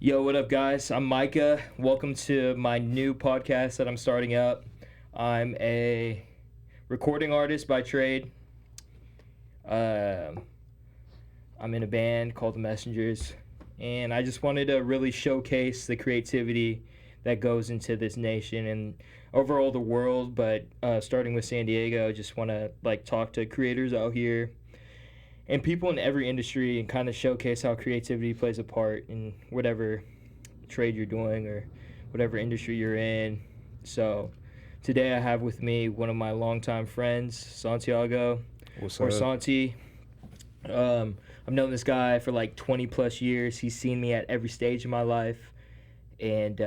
Yo, what up, guys? I'm Micah. Welcome to my new podcast that I'm starting up. I'm a recording artist by trade. Um I'm in a band called The Messengers, and I just wanted to really showcase the creativity that goes into this nation and overall the world. But starting with San Diego, just want to talk to creators out here and people in every industry and kind of showcase how creativity plays a part in whatever trade you're doing or whatever industry you're in. So today I have with me one of my longtime friends, Santiago, What's or up? Santi. I've known this guy for like 20 plus years. He's seen me at every stage of my life, and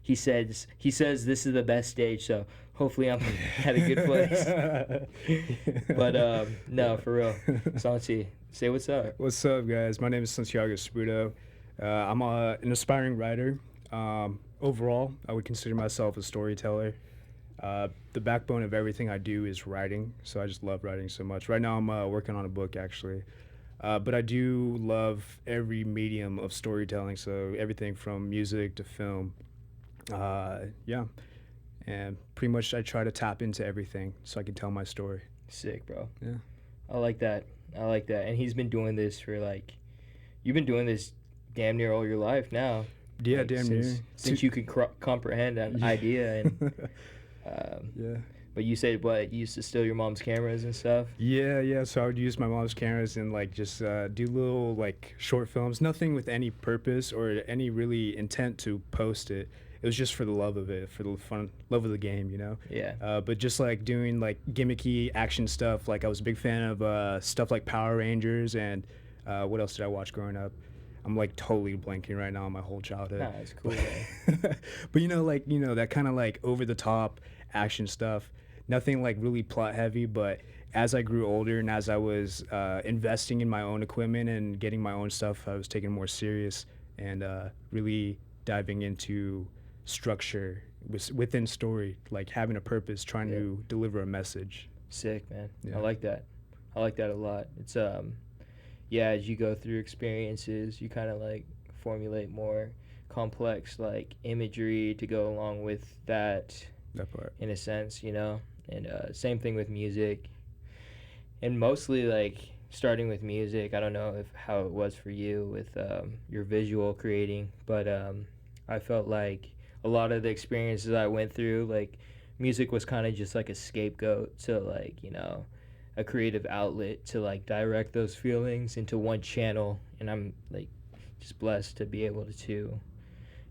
he says this is the best stage. So hopefully I'm at a good place. But no, for real, Santi, say what's up. What's up, guys? My name is Santiago Sputo. I'm an aspiring writer. Overall, I would consider myself a storyteller. The backbone of everything I do is writing, so I just love writing so much. Right now, I'm working on a book, actually. But I do love every medium of storytelling, so everything from music to film. Yeah, and pretty much I try to tap into everything so I can tell my story. Sick, bro. Yeah. I like that. I like that. And he's been doing this for you've been doing this damn near all your life now. Yeah, Like, damn since, near. Since you could comprehend an idea. And Yeah. but you said what, you used to steal your mom's cameras and stuff. Yeah. So I would use my mom's cameras and just do little short films. Nothing with any purpose or any really intent to post it. It was just for the love of it, for the fun, love of the game, you know. Yeah. But just doing gimmicky action stuff. Like I was a big fan of stuff like Power Rangers and what else did I watch growing up? I'm totally blanking right now on my whole childhood. Nah, it's cool, man. But that kind of over the top action stuff. Nothing really plot heavy, but as I grew older and as I was investing in my own equipment and getting my own stuff, I was taking more serious and really diving into structure within story, like having a purpose, trying Yeah. to deliver a message. Sick, man. Yeah. I like that. I like that a lot. It's yeah, as you go through experiences, you kind of formulate more complex imagery to go along with that, That part. in a sense, you know. And same thing with music, and mostly starting with music. I don't know if how it was for you with your visual creating, but I felt like a lot of the experiences I went through, music was kind of just like a scapegoat to a creative outlet to direct those feelings into one channel, and I'm just blessed to be able to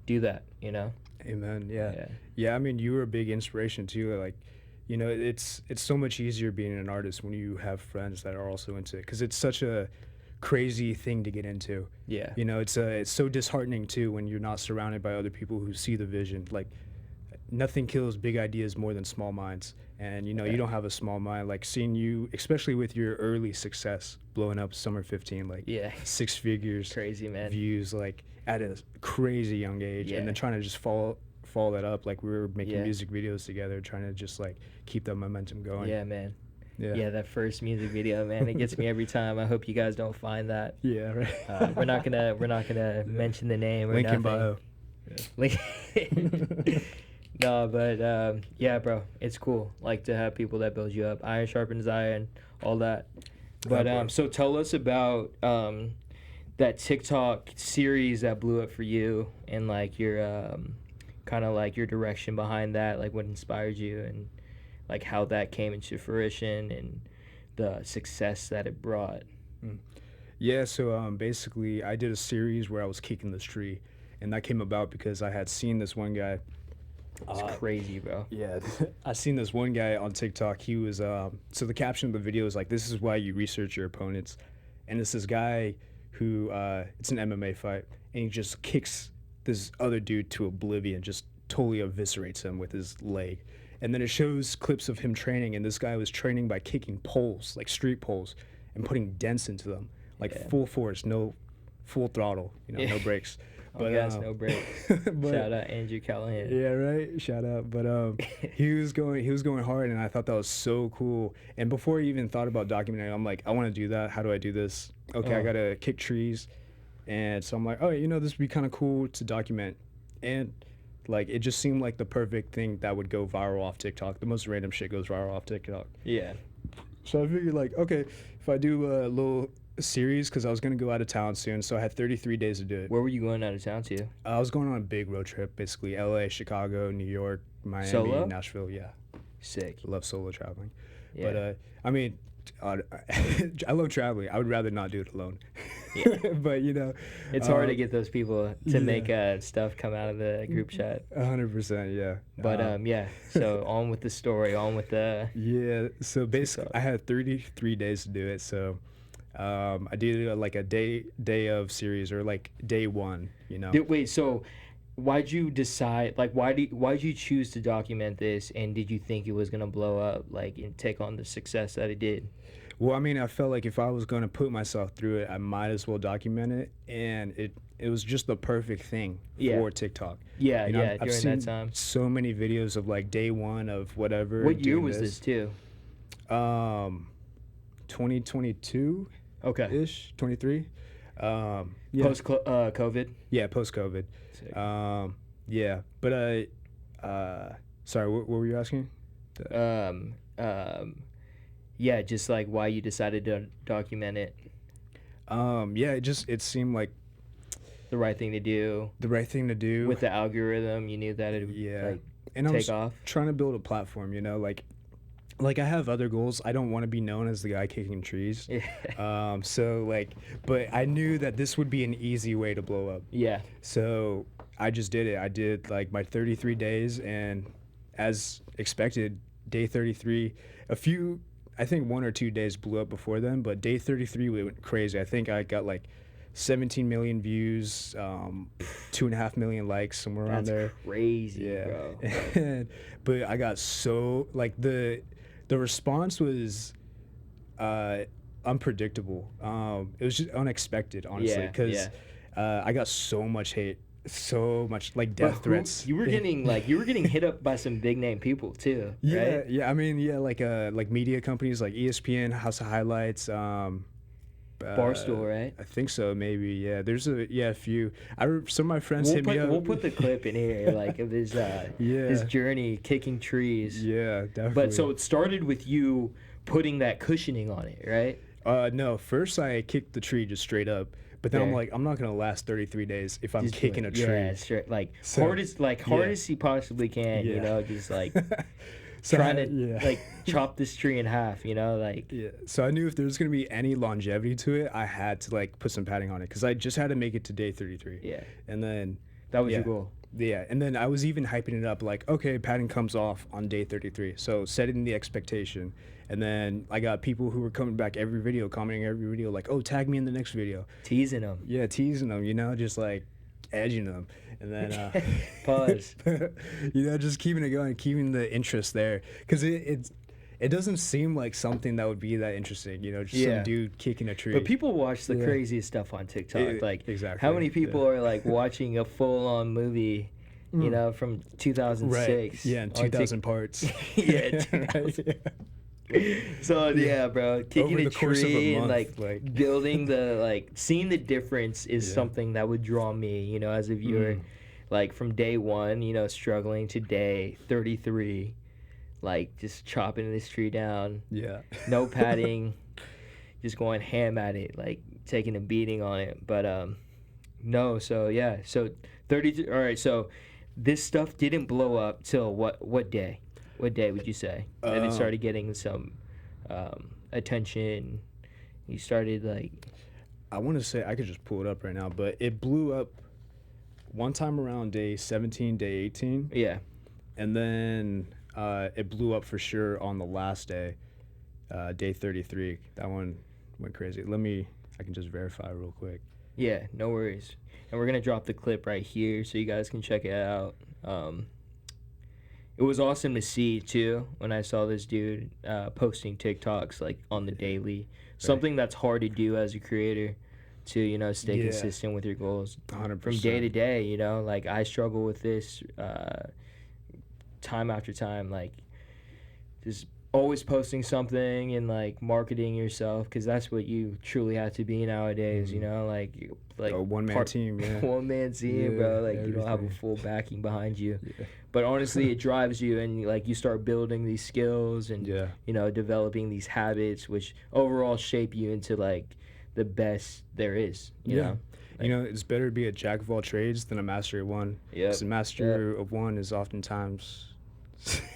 do that, you know. Amen. Yeah. Yeah. Yeah, I mean, you were a big inspiration too. It's so much easier being an artist when you have friends that are also into it, because it's such a crazy thing to get into. Yeah. It's so disheartening too when you're not surrounded by other people who see the vision. Nothing kills big ideas more than small minds. And Okay. you don't have a small mind. Seeing you, especially with your early success, blowing up Summer 15, Yeah. 6 figures, Crazy, man. views, at a crazy young age, Yeah. and then trying to just follow that up. We were making Yeah. music videos together, trying to just keep that momentum going. Yeah, man. Yeah. Yeah, that first music video, man, it gets me every time. I hope you guys don't find that. Yeah, right. We're not gonna mention the name or Link in nothing. bio. Link. No, but yeah, bro, it's cool. To have people that build you up. Iron sharpens iron, all that. But bro. so tell us about that TikTok series that blew up for you, and your kind of your direction behind that, what inspired you, and how that came into fruition and the success that it brought. Yeah, so basically, I did a series where I was kicking this tree, and that came about because I had seen this one guy. It's crazy, bro. Yeah, I seen this one guy on TikTok. He was so the caption of the video is "This is why you research your opponents," and it's this guy who it's an MMA fight, and he just kicks this other dude to oblivion, just totally eviscerates him with his leg, and then it shows clips of him training, and this guy was training by kicking poles, street poles, and putting dents into them, Yeah. full force, no full throttle, Yeah. no brakes. Oh, guys, no break. but- Shout out Andrew Callahan. Yeah, right. Shout out. But he was going hard, and I thought that was so cool. And before I even thought about documenting, I'm like, I want to do that. How do I do this? Okay, I gotta kick trees. And so I'm like, oh, this would be kind of cool to document. And like, it just seemed like the perfect thing that would go viral off TikTok. The most random shit goes viral off TikTok. Yeah. So I figured, like, okay, if I do a little series, because I was going to go out of town soon, so I had 33 days to do it. Where were you going out of town to? I was going on a big road trip, basically LA, Chicago, New York, Miami, Solo? Nashville. Yeah. Sick. Love solo traveling. Yeah. But, I mean, I love traveling. I would rather not do it alone. Yeah. But, It's hard to get those people to yeah. make stuff come out of the group chat. 100%, yeah. But yeah, so on with the story, on with the... Yeah, so basically I had 33 days to do it, so I did like a day of series, or like day one, Wait, so why'd you decide, like, why'd you choose to document this, and did you think it was going to blow up, like, and take on the success that it did? Well, I mean, I felt like if I was going to put myself through it, I might as well document it, and it was just the perfect thing for TikTok. Yeah, I've during seen that time. so many videos of like day one of whatever. What year was this too? 2022. Okay. Ish, 23. Yeah. Post COVID. Yeah, post COVID. Yeah, but sorry, what were you asking? Yeah, just like why you decided to document it. Yeah, it seemed like the right thing to do. The right thing to do with the algorithm. You knew that it would and take off. Trying to build a platform, like I have other goals. I don't want to be known as the guy kicking trees. Yeah. So like, but I knew that this would be an easy way to blow up. Yeah. So I just did it. I did like my 33 days, and as expected, day 33, I think 1 or 2 days blew up before then, but day 33 we went crazy. I think I got like 17 million views, 2.5 million likes, somewhere around there. That's crazy, bro. But I got so like the response was unpredictable. It was just unexpected, honestly, because I got so much hate, so much like death threats. You were getting hit up by some big name people too, right? Yeah. I mean, like media companies like ESPN, House of Highlights, Barstool, right? I think so, maybe. Yeah, there's a few. Some of my friends hit me up. We'll put the clip in here, like of his his journey kicking trees. Yeah, definitely. But so it started with you putting that cushioning on it, right? No, first I kicked the tree just straight up. But then I'm like, I'm not gonna last 33 days if I'm just kicking a tree. Yeah, straight, hard as he possibly can. Just like trying to like chop this tree in half. Yeah. So I knew if there was gonna be any longevity to it, I had to like put some padding on it, because I just had to make it to day 33. Yeah. And then that was your goal. Yeah, and then I was even hyping it up like, okay, padding comes off on day 33, so setting the expectation. And then I got people who were coming back every video, commenting every video, like, oh, tag me in the next video. Teasing them. Yeah, teasing them, just like edging them. And then, pause. Just keeping it going, keeping the interest there. Because it doesn't seem like something that would be that interesting, just some dude kicking a tree. But people watch the craziest stuff on TikTok. Exactly. How many people are like watching a full-on movie, from 2006? Right. Yeah, in 2,000 parts. Yeah. Right. Yeah. So bro, kicking a tree and like building the seeing the difference is something that would draw me, as a viewer. Like from day 1, struggling to day 33, like just chopping this tree down. Yeah. No padding, just going ham at it, like taking a beating on it. But no, so 33. All right, so this stuff didn't blow up till what day? What day would you say that it started getting some attention? You started I want to say, I could just pull it up right now, but it blew up one time around day 17, day 18. Yeah. And then it blew up for sure on the last day, day 33. That one went crazy. I can just verify real quick. Yeah, no worries. And we're going to drop the clip right here so you guys can check it out. It was awesome to see, too, when I saw this dude posting TikToks, on the daily. Right. Something that's hard to do as a creator, to, stay consistent with your goals. 100%. From day to day, I struggle with this time after time, just always posting something and like marketing yourself, because that's what you truly have to be nowadays. You know, like a one-man team, yeah. one man team, Yeah, bro. Like you don't have a everything. full backing behind you. Yeah. But honestly, it drives you, and like you start building these skills and Yeah. developing these habits, which overall shape you into like the best there is. You Yeah. know. You know, it's better to be a jack of all trades than a master of one. Yep. Because a master of one is oftentimes.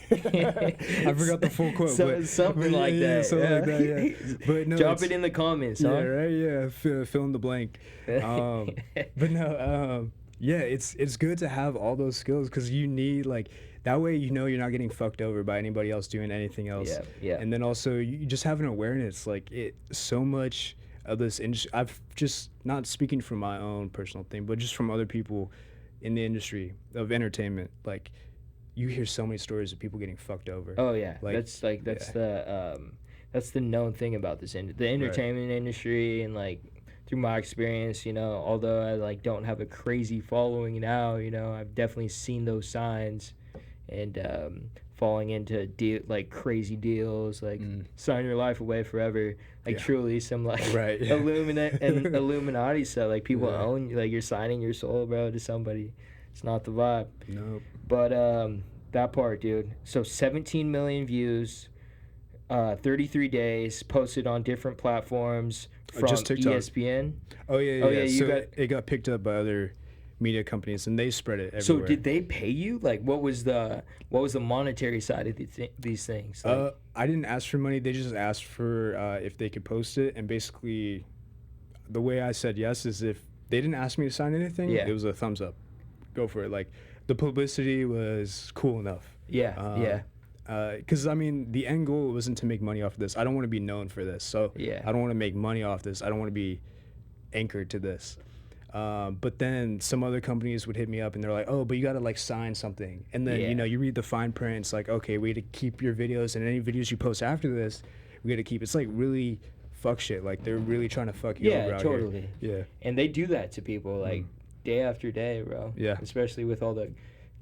I forgot the full quote, but something like that. Something like that, yeah. But no, drop it in the comments. Huh? Yeah, right. Yeah, fill in the blank. But no, yeah, it's good to have all those skills, because you need, like, that way you know you're not getting fucked over by anybody else doing anything else. Yeah, yeah. And then also you just have an awareness, like, it so much of this industry. I've just, not speaking from my own personal thing, but just from other people in the industry of entertainment, like, you hear so many stories of people getting fucked over. Oh yeah, Like, that's the known thing about the entertainment industry, and like through my experience, although I like don't have a crazy following now, I've definitely seen those signs, and falling into crazy deals, like sign your life away forever, like truly some like Right, yeah. Illuminati stuff, like people own, like you're signing your soul, bro, to somebody. It's not the vibe. Nope. But that part, dude. So 17 million views, 33 days, posted on different platforms from Just TikTok. ESPN. Oh yeah. Oh, yeah, you got- it got picked up by other media companies, and they spread it So everywhere. did they pay you? Like, what was the monetary side of these things? Like, I didn't ask for money. They just asked for if they could post it, and basically, the way I said yes is if they didn't ask me to sign anything, Yeah. it was a thumbs up. Go for it. Like, the publicity was cool enough. yeah. Because I mean, the end goal wasn't to make money off of this. I don't want to be known for this. So Yeah. I don't want to make money off this. I don't want to be anchored to this. But then some other companies would hit me up and they're like, oh, but you got to like sign something. And then, Yeah. you read the fine print. It's like, okay, we got to keep your videos, and any videos you post after this, we got to keep. It's like really fuck shit. Like, they're really trying to fuck you over Yeah, out totally. here. Yeah. And they do that to people like day after day, bro. Yeah. Especially with all the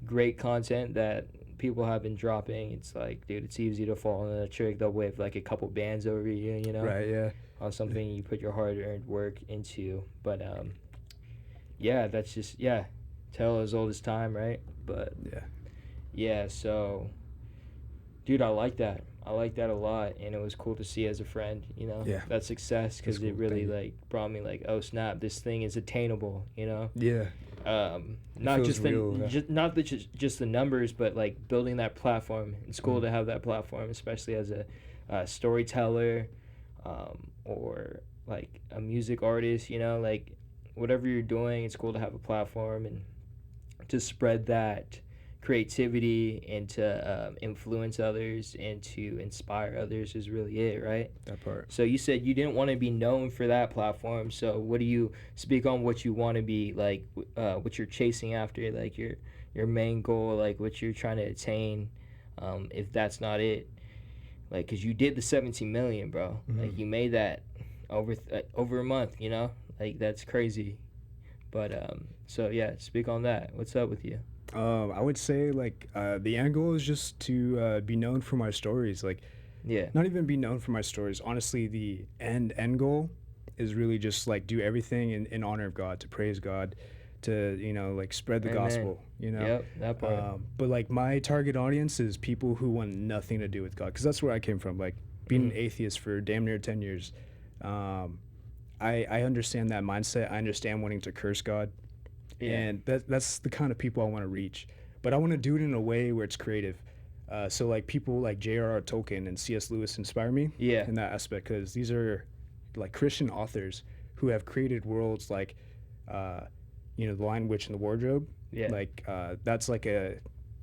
great content that people have been dropping. It's like, dude, it's easy to fall into a trick. They'll wave like a couple bands over you, Right, yeah. on something you put your hard-earned work into. But yeah, that's just tale as old as time, right? But yeah, so dude, I like that a lot, and it was cool to see as a friend, Yeah. that success, because That's it cool. really Thank you. like brought me like, oh snap, this thing is attainable, Yeah. not feels just real, yeah. not just the numbers, but like building that platform. It's cool to have that platform, especially as a storyteller, or like a music artist, like whatever you're doing, it's cool to have a platform and to spread that creativity and to influence others and to inspire others is really it, right? That part. So you said you didn't want to be known for that platform. So what do you speak on what you want to be, like what you're chasing after, like your main goal, like what you're trying to attain, if that's not it, like, because you did the 17 million, bro. Like you made that over a month, like that's crazy. But so yeah, speak on that. What's up with you? I would say, like, the end goal is just to be known for my stories. Like, Yeah. not even be known for my stories. Honestly, the end goal is really just like do everything in honor of God, to praise God, to like spread the Amen. gospel. Yep, that part. But like my target audience is people who want nothing to do with God, because that's where I came from. Like being an atheist for damn near 10 years. I understand that mindset. I understand wanting to curse God. Yeah. And that's the kind of people I want to reach. But I want to do it in a way where it's creative. So like people like J.R.R. Tolkien and C.S. Lewis inspire me Yeah. in that aspect, because these are like Christian authors who have created worlds like, The Lion, Witch, and the Wardrobe. Yeah. Like that's like a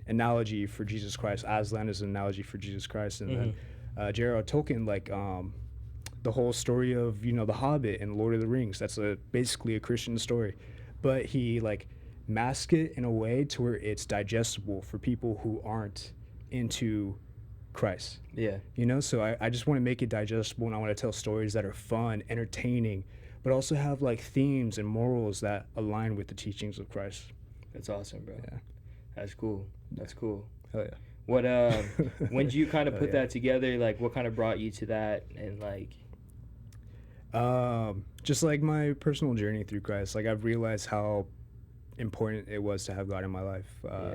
analogy for Jesus Christ. Aslan is an analogy for Jesus Christ. And then J.R.R. Tolkien, like the whole story of The Hobbit and Lord of the Rings. That's basically a Christian story, but he like mask it in a way to where it's digestible for people who aren't into Christ. Yeah. So I just want to make it digestible, and I want to tell stories that are fun, entertaining, but also have like themes and morals that align with the teachings of Christ. That's awesome, bro. Yeah. That's cool. That's cool. Hell yeah. What when did you kind of Oh, put yeah. that together? Like, what kind of brought you to that? And like, Just like my personal journey through Christ, like I've realized how important it was to have God in my life. yeah,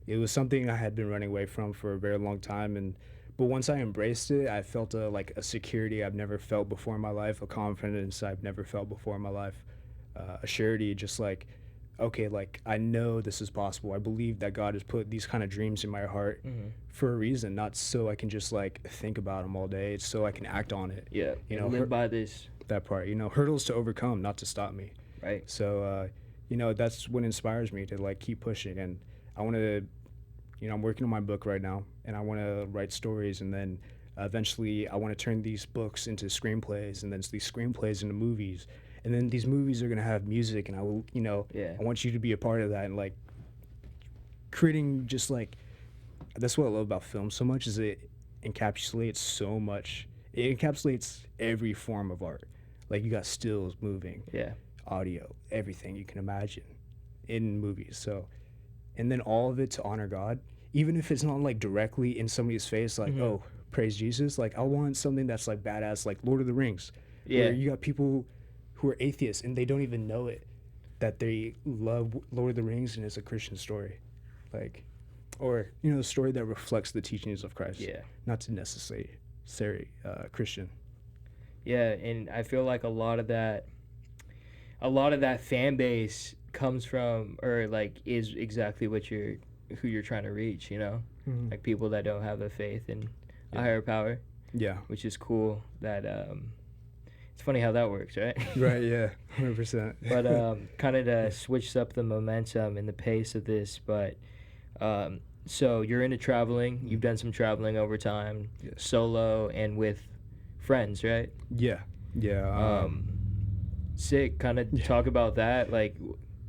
It was something I had been running away from for a very long time, and but once I embraced it, I felt a security I've never felt before in my life, a confidence I've never felt before in my life, a surety, just like, okay, like I know this is possible. I believe that God has put these kind of dreams in my heart mm-hmm. for a reason, not so I can just like think about them all day. It's so I can act on it. Yeah, You and know, live by this, that part. You know, hurdles to overcome, not to stop me. right? So, you know, that's what inspires me to like keep pushing. And I want to, you know, I'm working on my book right now, and I want to write stories, and then eventually I want to turn these books into screenplays, and then these screenplays into movies, and then these movies are gonna have music, and I will, you know, Yeah, I want you to be a part of that, and like creating just like that's what I love about film so much is it encapsulates so much. It encapsulates every form of art. Like you got stills moving, yeah, audio, everything you can imagine in movies. So, and then all of it to honor God, even if it's not like directly in somebody's face, like, mm-hmm. oh, praise Jesus. Like, I want something that's like badass, like Lord of the Rings, Yeah, where you got people who are atheists and they don't even know it, that they love Lord of the Rings and it's a Christian story. Like, or, you know, a story that reflects the teachings of Christ, yeah, not to necessarily Christian. yeah. And I feel like a lot of that fan base comes from, or like is exactly what who you're trying to reach. You know, Mm-hmm. like people that don't have a faith in a Yeah. higher power, Yeah. which is cool. That it's funny how that works, right? Right. Yeah. 100%. But kind of to switch up the momentum and the pace of this. But so you're into traveling. You've done some traveling over time, Yes. solo and with friends, right? Yeah. Yeah. Sick. Kind of Yeah. talk about that, like,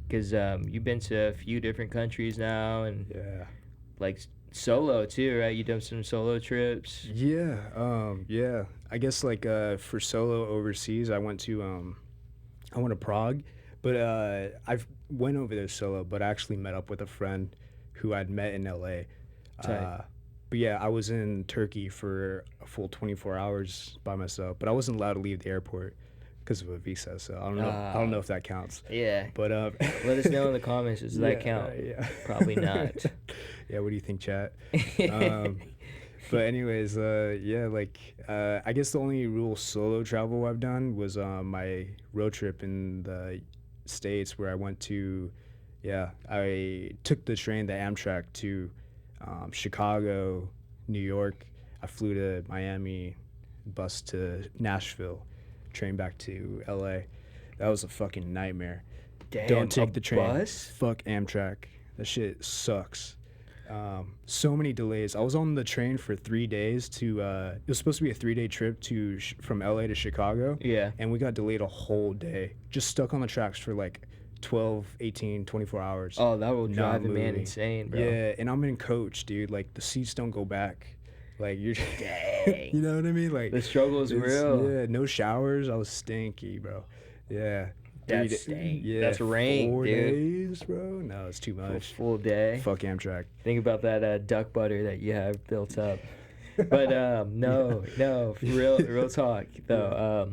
because you've been to a few different countries now, and Yeah. like solo too, right? You've done some solo trips. Yeah. Yeah. I guess like for solo overseas, I went to Prague, but I've went over there solo, but I actually met up with a friend who I'd met in LA. Tight. But yeah, I was in Turkey for a full 24 hours by myself, but I wasn't allowed to leave the airport because of a visa. So I don't know. I don't know if that counts. Yeah. But Let us know in the comments. Does that count? Yeah. Probably not. Yeah. What do you think, chat? But anyways, yeah, like I guess the only real solo travel I've done was my road trip in the States where I went to, yeah, I took the train, the Amtrak to Chicago, New York. I flew to Miami, bus to Nashville, train back to LA. That was a fucking nightmare. Damn, Don't take a the train. bus? Fuck Amtrak. That shit sucks. So many delays. I was on the train for 3 days to. It was supposed to be a 3-day trip to from LA to Chicago. Yeah. And we got delayed a whole day. Just stuck on the tracks for like 12, 18, 24 hours. Oh, that will Not drive a man moving. insane, bro. Yeah, and I'm in coach, dude. Like the seats don't go back. Like you're. Dang. You know what I mean? Like The struggle is real. Yeah, no showers. I was stinky, bro. Yeah. That's stank. That's rank, 4 dude. days, bro. No, it's too For a much. full day. Fuck Amtrak. Think about that duck butter that you have built up. But no, for real talk though.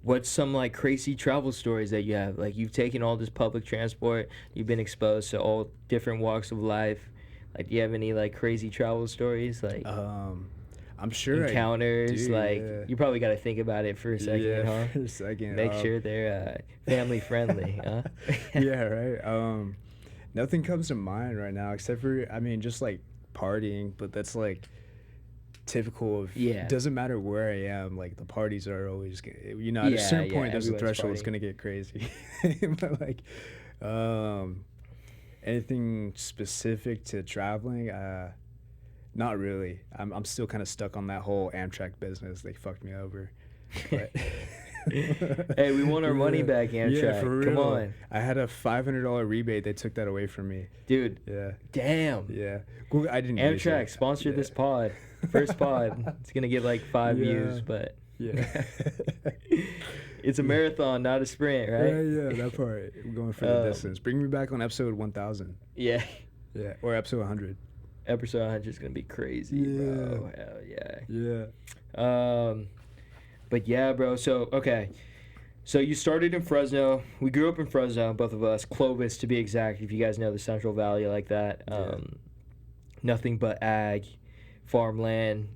What's some like crazy travel stories that you have? Like you've taken all this public transport, you've been exposed to all different walks of life. Like, do you have any like crazy travel stories? Like I'm sure encounters? I do, like yeah. you probably got to think about it for a second, Yeah, huh? for a second. Make sure they're family friendly, huh? Yeah, right. Nothing comes to mind right now except for just like partying, but that's like typical of Yeah. Doesn't matter where I am, like the parties are always at a certain point there's a everyone's threshold it's partying. gonna get crazy. But like anything specific to traveling, not really. I'm still kind of stuck on that whole Amtrak business. They fucked me over. But Hey, we want our money back, Amtrak. Yeah, for real. Come on, I had a $500 rebate. They took that away from me. dude. Yeah. Damn. Yeah. Well, I didn't use Amtrak it. sponsor Yeah. this pod. First pod. It's gonna get like 5 Yeah. views, but Yeah. it's a marathon, not a sprint, right? Yeah, that part. I'm going for the distance. Bring me back on episode 1000. Yeah. Yeah, or episode 100. Episode 100 is gonna be crazy, bro. Hell yeah. Yeah. But yeah, bro. So okay. So you started in Fresno. We grew up in Fresno, both of us. Clovis, to be exact. If you guys know the Central Valley like that, nothing but ag, farmland.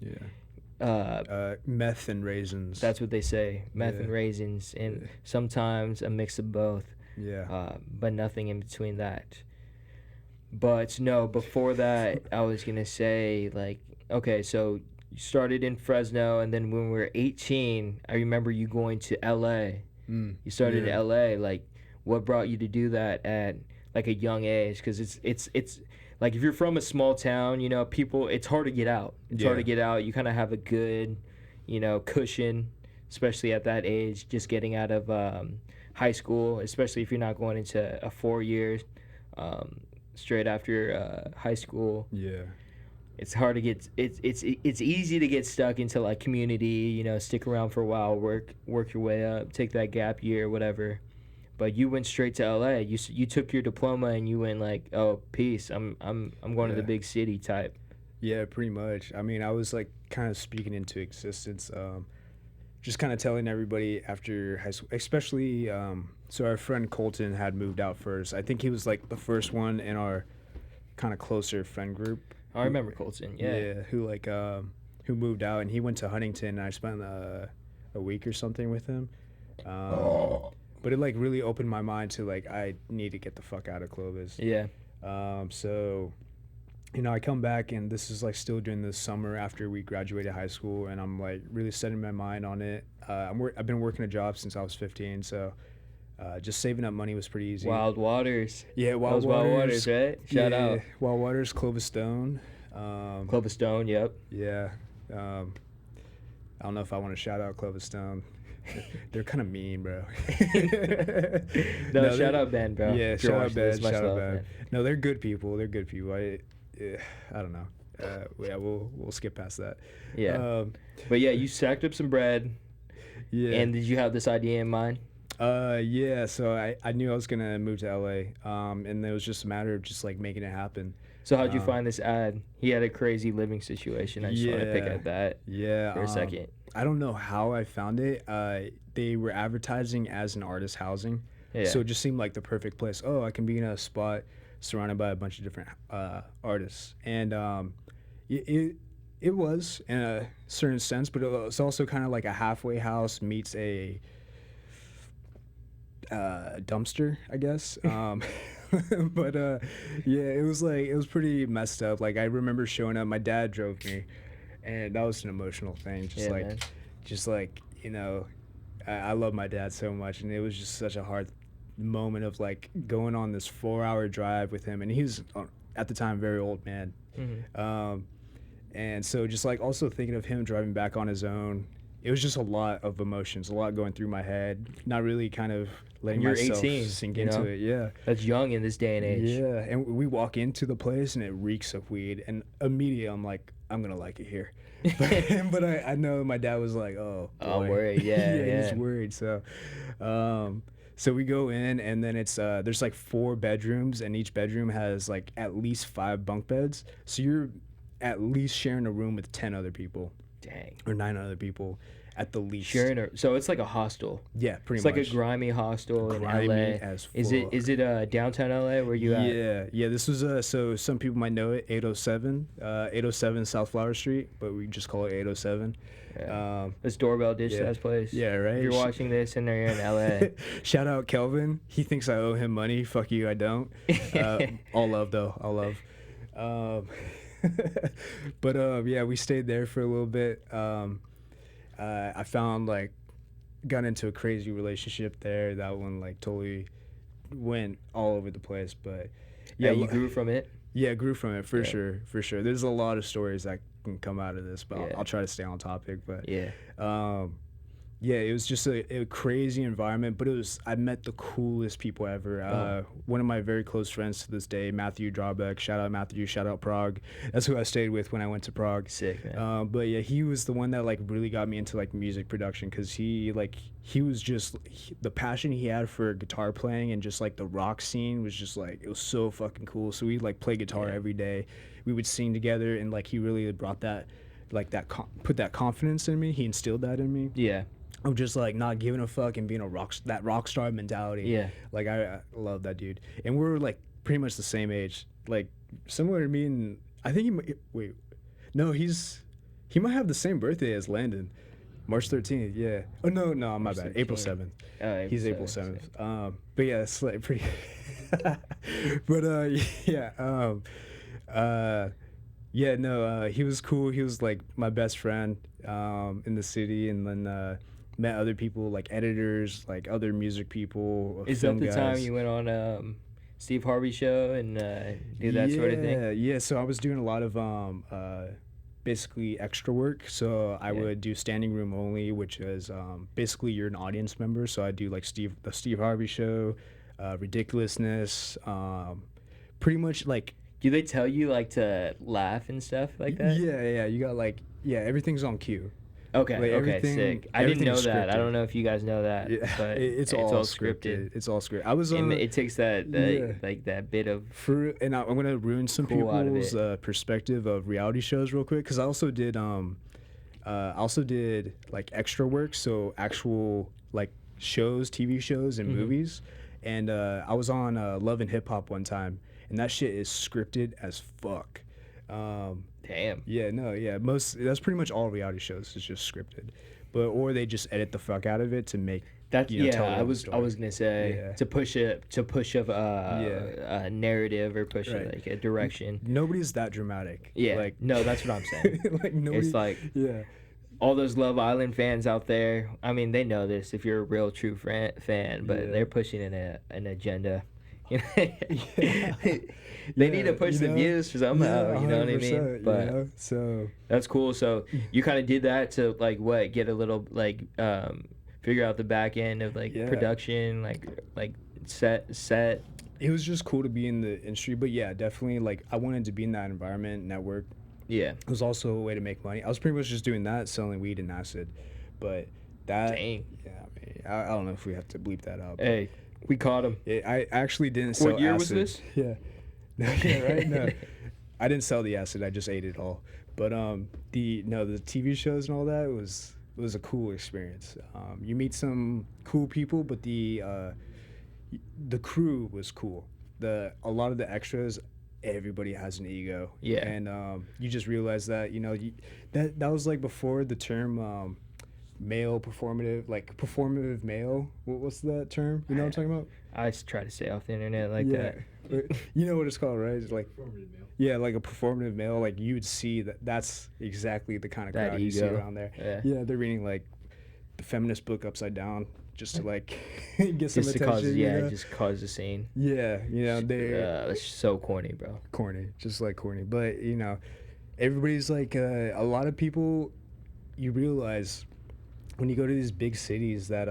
Yeah. Meth and raisins. That's what they say. Meth and raisins, and sometimes a mix of both. Yeah. But nothing in between that. But no, before that, I was gonna say like, okay, so you started in Fresno, and then when we were 18, I remember you going to L.A. You started in L.A. Like, what brought you to do that at like a young age? Because it's like if you're from a small town, you know, people, it's hard to get out. It's hard to get out. You kind of have a good, you know, cushion, especially at that age, just getting out of high school, especially if you're not going into a 4 years straight after high school. Yeah. It's hard to get. It's easy to get stuck into like community. You know, stick around for a while, work your way up, take that gap year, whatever. But you went straight to LA. You took your diploma and you went like, oh, peace. I'm going to the big city type. Yeah, pretty much. I mean, I was like kind of speaking into existence. Just kind of telling everybody after high school, especially. So our friend Colton had moved out first. I think he was like the first one in our kind of closer friend group. I remember Colton. Yeah. Who moved out, and he went to Huntington, and I spent a week or something with him. But it like really opened my mind to like I need to get the fuck out of Clovis. Yeah. So, you know, I come back, and this is like still during the summer after we graduated high school, and I'm like really setting my mind on it. I've been working a job since I was 15, so just saving up money was pretty easy. Wild Waters. Yeah, Wild Waters, right? Shout out. Wild Waters, Clovis Stone. Clovis Stone, yep. Yeah. I don't know if I want to shout out Clovis Stone. They're kind of mean, bro. no, shout out Ben, bro. Yeah, shout out Ben. Shout out Ben. No, they're good people. They're good people. I don't know. Yeah, we'll skip past that. Yeah. But yeah, you stacked up some bread. Yeah. And did you have this idea in mind? Yeah. So I knew I was gonna move to LA. And it was just a matter of just like making it happen. So how'd you find this ad? He had a crazy living situation. I just want to pick at that for a second. I don't know how I found it. They were advertising as an artist housing. Yeah. So it just seemed like the perfect place. Oh, I can be in a spot surrounded by a bunch of different artists. And it was in a certain sense, but it was also kind of like a halfway house meets a dumpster, I guess. But yeah, it was pretty messed up. Like I remember showing up, my dad drove me, and that was an emotional thing. Just like you know, I love my dad so much, and it was just such a hard moment of like going on this 4-hour drive with him, and he was at the time very old man. Mm-hmm. And so just like also thinking of him driving back on his own, it was just a lot of emotions, a lot going through my head, not really kind of letting myself 18, sink into it. Yeah. That's young in this day and age. Yeah. And we walk into the place and it reeks of weed, and immediately I'm like, I'm going to like it here. But I know my dad was like, oh, boy. I'm worried. Yeah. He's worried. So, so we go in, and then it's there's like 4 bedrooms, and each bedroom has like at least 5 bunk beds. So you're at least sharing a room with 10 other people. Dang. Or 9 other people at the least. So it's like a hostel. Yeah, pretty much. much. It's like a grimy hostel in LA. As fuck. Is it downtown LA where you at? Yeah. This was so some people might know it, 807 South Flower Street, but we just call it 807. Yeah. This doorbell ditch that place. Yeah, right. If you're watching this and you're in LA. Shout out Kelvin. He thinks I owe him money. Fuck you, I don't. All love though. All love. But yeah, we stayed there for a little bit. I found got into a crazy relationship there. That one totally went all over the place. But yeah, you grew from it. Yeah, grew from it for sure. There's a lot of stories that can come out of this, but I'll try to stay on topic. But Yeah, it was just a crazy environment, but I met the coolest people ever. One of my very close friends to this day, Matthew Drawbeck. Shout out Matthew. Shout out Prague. That's who I stayed with when I went to Prague. Sick, man. But yeah, he was the one that like really got me into like music production because he was just the passion he had for guitar playing and just like the rock scene was just like it was so fucking cool. So we like play guitar every day. We would sing together, and like he really brought that like put that confidence in me. He instilled that in me. Yeah. I'm just like not giving a fuck and being that rock star mentality. Yeah. Like I love that dude, and we're like pretty much the same age, like similar to me. And I think no, he might have the same birthday as Landon, March 13th. Yeah. Oh no, my bad. April 7th. He's April 7th. But yeah, it's like pretty. But yeah. Yeah, no, he was cool. He was like my best friend in the city, and then met other people like editors, like other music people. Is film that the guys. time you went on Steve Harvey show and do that sort of thing? Yeah. So I was doing a lot of basically extra work. So I would do standing room only, which is basically you're an audience member. So I do like the Steve Harvey show, Ridiculousness, pretty much like. Do they tell you like to laugh and stuff like that? Yeah. You got like everything's on cue. Okay, Like, okay, sick. I didn't know that. scripted. I don't know if you guys know that, but it's all scripted. It's all scripted. I was it takes that like that bit of and I'm gonna ruin some cool out of people's perspective of reality shows real quick because I also did like extra work, so actual like shows, TV shows, and movies. And I was on Love and Hip Hop one time, and that shit is scripted as fuck. Damn. Yeah, no, yeah. That's pretty much all reality shows is just scripted, or they just edit the fuck out of it to make that. Tell I was gonna say to push a narrative or push like a direction. Nobody's that dramatic. Yeah, like no, that's what I'm saying. like nobody, it's like all those Love Island fans out there. I mean, they know this if you're a real true fan, but they're pushing an agenda. They need to push the views somehow, you know what I mean? But so that's cool. So you kind of did that to like get a little like figure out the back end of like production, like set. It was just cool to be in the industry, but yeah, definitely like I wanted to be in that environment, network. Yeah, it was also a way to make money. I was pretty much just doing that, selling weed and acid, but that. Dang. Yeah, I mean, I don't know if we have to bleep that out. Hey. We caught him. I actually didn't sell acid. What year was this? Yeah. Right? No. I didn't sell the acid. I just ate it all. But the TV shows and all that was a cool experience. You meet some cool people, but the crew was cool. A lot of the extras, everybody has an ego. Yeah. And you just realize that, that was like before the term male performative male. What's that term? You know what I'm talking about? I just try to stay off the internet like that. You know what it's called, right? It's like performative male. Yeah, like a performative male. Like you would see that's exactly the kind of crowd you see around there. Yeah, they're reading like the feminist book upside down just to like get some attention. Just cause a scene. Yeah, they're it's so corny, bro. Corny, just like corny. But everybody's like a lot of people. You realize when you go to these big cities that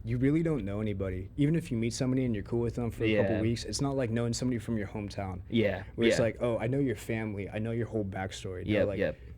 you really don't know anybody. Even if you meet somebody and you're cool with them for a couple weeks, it's not like knowing somebody from your hometown. Yeah. Where it's like, oh, I know your family. I know your whole backstory.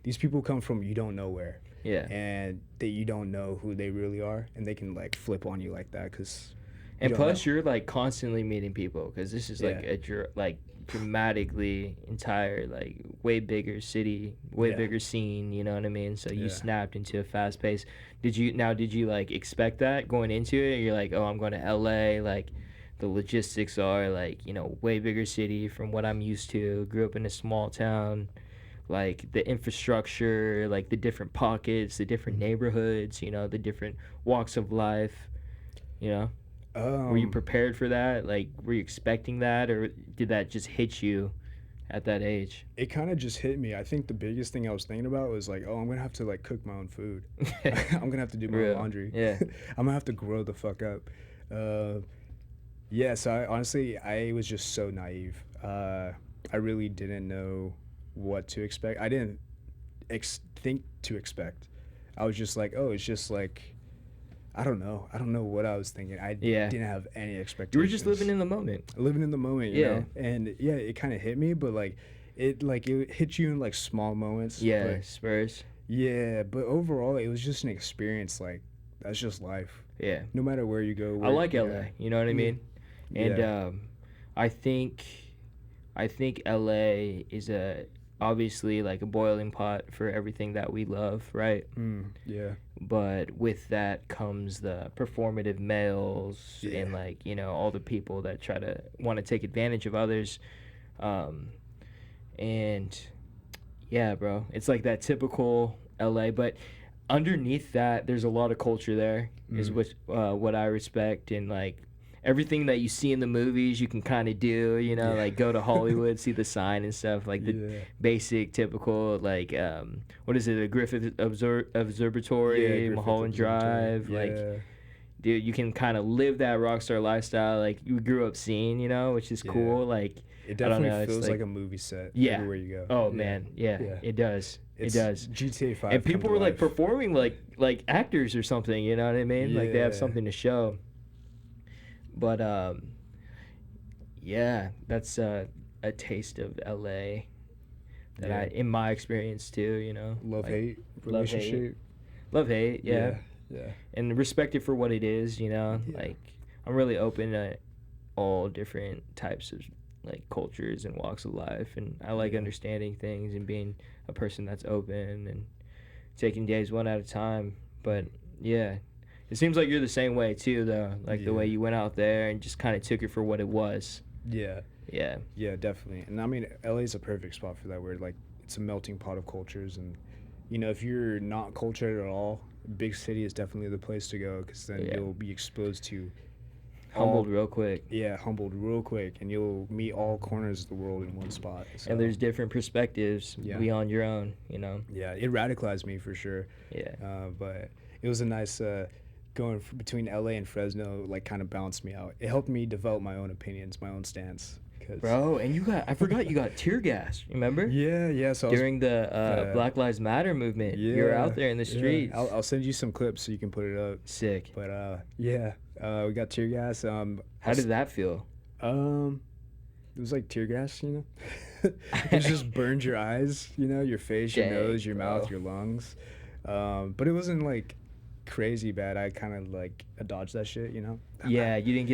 These people come from you don't know where. Yeah. And that you don't know who they really are, and they can like flip on you like that because. And plus, you're like constantly meeting people because this is like dramatically entire like way bigger city, bigger scene. You know what I mean? So you snapped into a fast pace. Did you like expect that going into it? You're like, oh, I'm going to LA. Like the logistics are like way bigger city from what I'm used to. Grew up in a small town. Like the infrastructure, like the different pockets, the different neighborhoods. The different walks of life. Were you prepared for that? Like, were you expecting that, or did that just hit you at that age? It kind of just hit me. I think the biggest thing I was thinking about was like, oh, I'm gonna have to like cook my own food. I'm gonna have to do my own laundry. Yeah, I'm gonna have to grow the fuck up. So I was just so naive. I really didn't know what to expect. I didn't think to expect. I was just like, oh, it's just like I don't know. I don't know what I was thinking. I Yeah. didn't have any expectations. You were just living in the moment. living in the moment, you Yeah. know. And yeah, it kind of hit me, but it hit you in like small moments. Yeah, But Spurs. yeah, but overall, it was just an experience. Like that's just life. Yeah. No matter where you go. I like LA, you know what I mean? And Yeah. I think LA is obviously like a boiling pot for everything that we love, right? Yeah. But with that comes the performative males Yeah. and like, you know, all the people that try to want to take advantage of others. And yeah, bro, it's like that typical LA, but underneath that there's a lot of culture there is what I respect. And like everything that you see in the movies you can kind of do, you know, Yeah. like go to Hollywood, see the sign and stuff, like the Yeah. basic typical like what is it, a Griffith Observatory, Yeah, Griffith Mulholland Observatory. Drive, Yeah. like dude, you can kind of live that rock star lifestyle like you grew up seeing, you know, which is Yeah. cool. Like It I don't definitely know, it's feels like like a movie set yeah. everywhere you go. Oh Yeah. man, yeah, Yeah. it does. It's it does. GTA 5. And people come were to like life. performing like actors or something, you know what I mean? Like they have Yeah. something to show. But yeah, that's a taste of LA that Yeah. I in my experience too, you know. Love like, hate love, hate. relationship. Love hate, yeah. Yeah. And respect it for what it is, you know. Yeah. Like I'm really open to all different types of like cultures and walks of life, and I like Yeah. understanding things and being a person that's open and taking days one at a time. But yeah, it seems like you're the same way too, though. Like the way Yeah. you went out there and just kind of took it for what it was. Yeah. Yeah. Yeah, definitely. And I mean, LA's a perfect spot for that, where like it's a melting pot of cultures. And you know, if you're not cultured at all, big city is definitely the place to go, because then Yeah. you'll be exposed to Humbled real quick. Yeah, humbled real quick, and you'll meet all corners of the world in one spot. So, And there's different perspectives Yeah. beyond your own, you know. yeah, it radicalized me for sure. Yeah. But it was a nice going between LA and Fresno, like kind of balanced me out. It helped me develop my own opinions, my own stance. Bro, and I forgot you got tear gas, remember? Yeah. So I was- During the Black Lives Matter movement. You were out there in the yeah. streets. I'll send you some clips so you can put it up. Sick. But we got tear gas. How did that feel? It was like tear gas, you know. It just burned your eyes, you know, your face, your Dang, nose, your mouth, bro. your lungs. But it wasn't like crazy bad. I kind of like dodged that shit, you know. Yeah, you didn't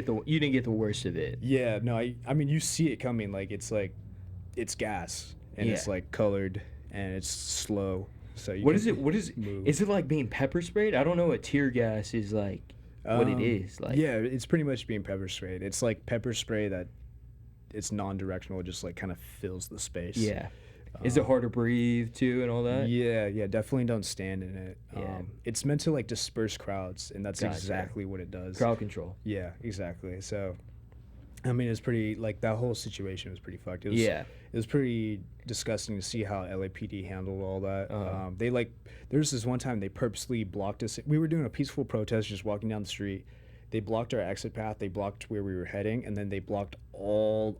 get the worst of it. Yeah, no, I mean, you see it coming. Like it's gas, and it's Yeah. like colored, and it's slow. So you What can is it? What is move. is it like being pepper sprayed? I don't know what tear gas is like. What it is like? Yeah, it's pretty much being pepper sprayed. It's like pepper spray that it's non-directional. It just like kind of fills the space. Yeah. Is it hard to breathe too and all that? Yeah, definitely don't stand in it. Yeah. It's meant to like disperse crowds, and that's Gotcha. exactly what it does. Crowd control. Yeah, exactly. So, I mean, it's pretty like that whole situation was pretty fucked. It was, Yeah. it was pretty disgusting to see how LAPD handled all that. Uh-huh. There was this one time they purposely blocked us. We were doing a peaceful protest, just walking down the street. They blocked our exit path. They blocked where we were heading, and then they blocked all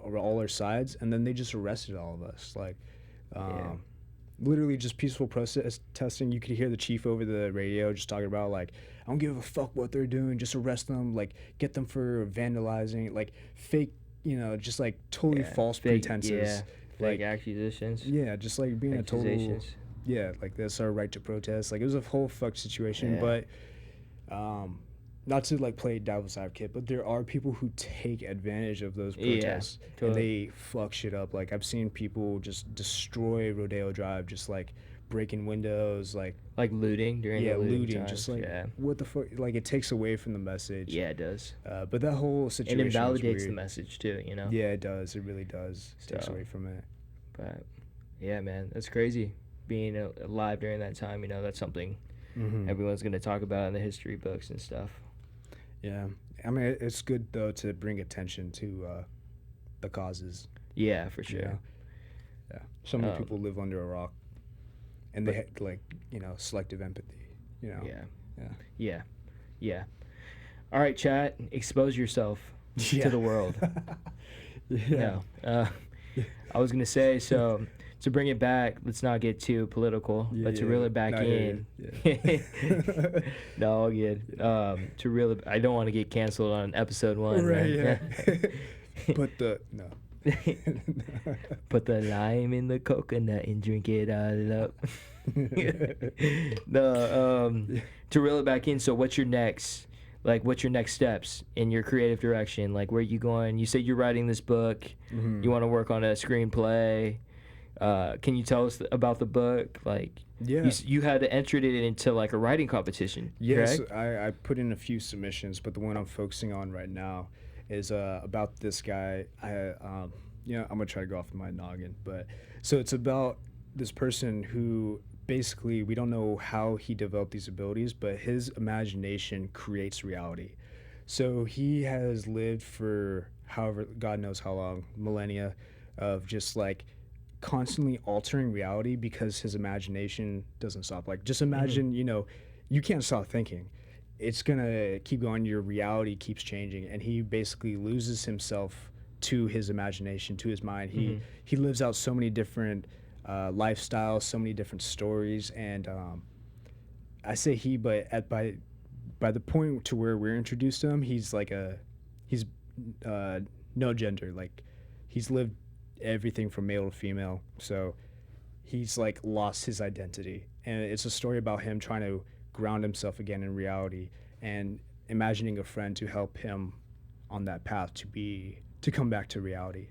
our sides, and then they just arrested all of us. Like, literally just peaceful protesting. You could hear the chief over the radio just talking about like, I don't give a fuck what they're doing. Just arrest them. Like, get them for vandalizing. Like, fake, you know, just like totally false fake, pretenses. Yeah. Fake Like, accusations. yeah, just like being a total. Accusations. Yeah, like that's our right to protest. Like it was a whole fucked situation, Yeah. but not to like play devil's advocate, but there are people who take advantage of those Yeah, protests totally. and they fuck shit up. Like I've seen people just destroy Rodeo Drive, just like breaking windows, like Like looting during the looting, times. just like yeah. what the fuck. Like it takes away from the message. Yeah, it does. But that whole It situation was invalidates weird. the message too, you know. Yeah, it does. It really does. It takes So- away from it. But yeah, man, that's crazy. Being alive during that time, you know, that's something Mm-hmm. everyone's gonna talk about in the history books and stuff. Yeah, I mean it's good though to bring attention to the causes. Yeah, for sure. You know? Yeah, so many Um, people live under a rock, and they had like selective empathy. You know. Yeah. All right, chat. Expose yourself to the world. Yeah. No. I was gonna say, so to bring it back, let's not get too political, but to reel it back in. No, all good. To reel it, I don't want to get canceled on episode 1. Right, man. yeah. Put the lime in the coconut and drink it all up. No, to reel it back in. So, what's your next? Like, what's your next steps in your creative direction? Like, where are you going? You said you're writing this book. Mm-hmm. You want to work on a screenplay. Can you tell us about the book? Like, you had entered it into like a writing competition. Yes, correct? I put in a few submissions, but the one I'm focusing on right now is about this guy. I'm gonna try to go off my noggin, but so it's about this person who basically we don't know how he developed these abilities, but his imagination creates reality. So he has lived for however God knows how long, millennia, of just like constantly altering reality because his imagination doesn't stop. Like just imagine, you can't stop thinking. It's gonna keep going. Your reality keeps changing, and he basically loses himself to his imagination, to his mind. He lives out so many different lifestyles, so many different stories, and I say he, but by the point to where we're introduced to him, he's no gender. Like he's lived everything from male to female, so he's like lost his identity, and it's a story about him trying to ground himself again in reality and imagining a friend to help him on that path to come back to reality.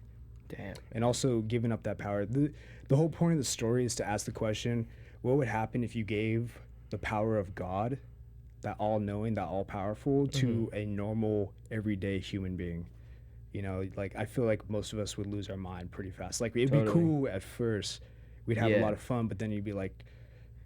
Damn. And also giving up that power. The whole point of the story is to ask the question, what would happen if you gave the power of God, that all-knowing, that all-powerful, to a normal everyday human being? Like I feel like most of us would lose our mind pretty fast. Like it'd be cool at first, we'd have a lot of fun, but then you'd be like,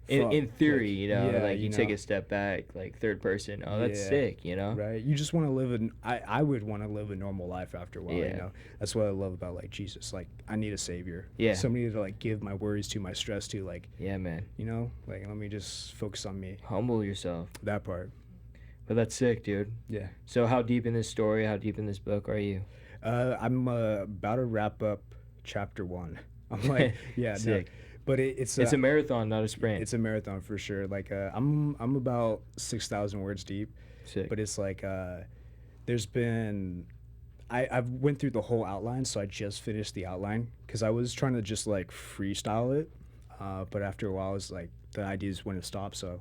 in theory, like, you take a step back, like third person. Oh, that's sick, Right. You just want to live I would want to live a normal life after a while, That's what I love about like Jesus. Like I need a savior. Yeah. Somebody to like give my worries to, my stress to, like, yeah, man. Like let me just focus on me. Humble yourself. That part. But that's sick, dude. Yeah. So how deep in this story, how deep in this book are you? I'm about to wrap up chapter 1. I'm like, yeah, sick. No. But it's a marathon, not a sprint. It's a marathon for sure. Like I'm about 6,000 words deep. Sick. But it's like there's been I've went through the whole outline, so I just finished the outline because I was trying to just like freestyle it. But after a while, it's like the ideas wouldn't stop. So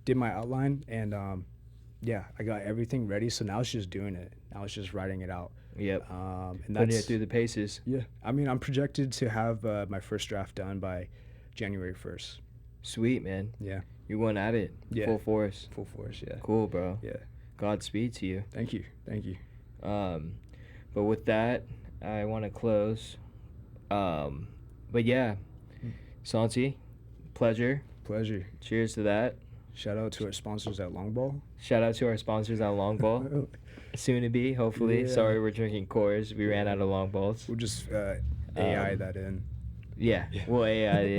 did my outline, and I got everything ready. So now it's just doing it. Now it's just writing it out. Yep. And putting it through the paces. Yeah. I mean, I'm projected to have my first draft done by January 1st. Sweet, man. Yeah. You went at it. Yeah. Full force. Full force, yeah. Cool, bro. Yeah. Godspeed to you. Thank you. Thank you. But with that, I want to close. But yeah, Santi, pleasure. Pleasure. Cheers to that. Shout out to our sponsors at Longball. Shout out to our sponsors at Longball. Soon to be, hopefully. Yeah. Sorry, we're drinking Coors. We ran out of long balls. We'll just AI that in. Yeah, we'll AI it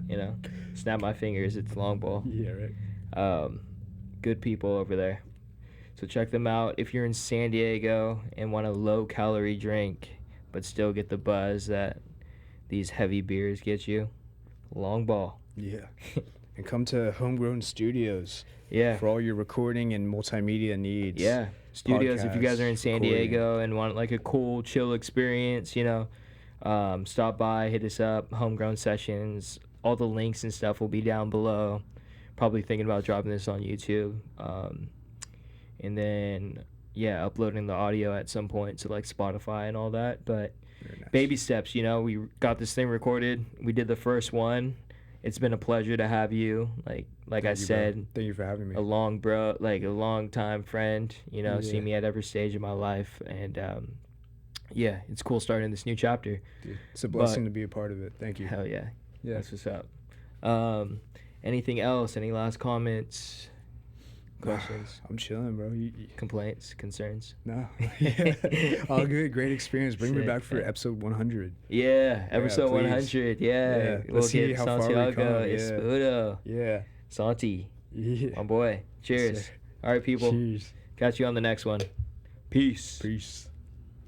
in. Snap my fingers. It's long ball. Yeah, right. Good people over there. So check them out if you're in San Diego and want a low-calorie drink, but still get the buzz that these heavy beers get you. Long ball. Yeah. And come to Homegrown Studios. Yeah. For all your recording and multimedia needs. Yeah. Studios, if you guys Podcasts, are in San recording. Diego and want like a cool, chill experience, stop by, hit us up, Homegrown Sessions. All the links and stuff will be down below. Probably thinking about dropping this on YouTube. And then, uploading the audio at some point to like Spotify and all that. But Very nice. baby steps, we got this thing recorded. We did the first one. It's been a pleasure to have you. Like Thank I you, said, bro. Thank you for having me. a long time friend, see me at every stage of my life. And it's cool starting this new chapter. Dude, it's a blessing to be a part of it. Thank you. Hell yeah. Yeah. That's what's up. Anything else? Any last comments? Questions? I'm chilling, bro. Complaints? Concerns? No. Yeah. All good. Great experience. Bring me Sick, back for man. episode 100. Yeah, episode please. 100. Yeah. We'll Let's see get how far we Santiago come. Yeah. Espudo. Yeah. Santi. Yeah. My boy. Cheers. Sick. All right, people. Cheers. Catch you on the next one. Peace. Peace.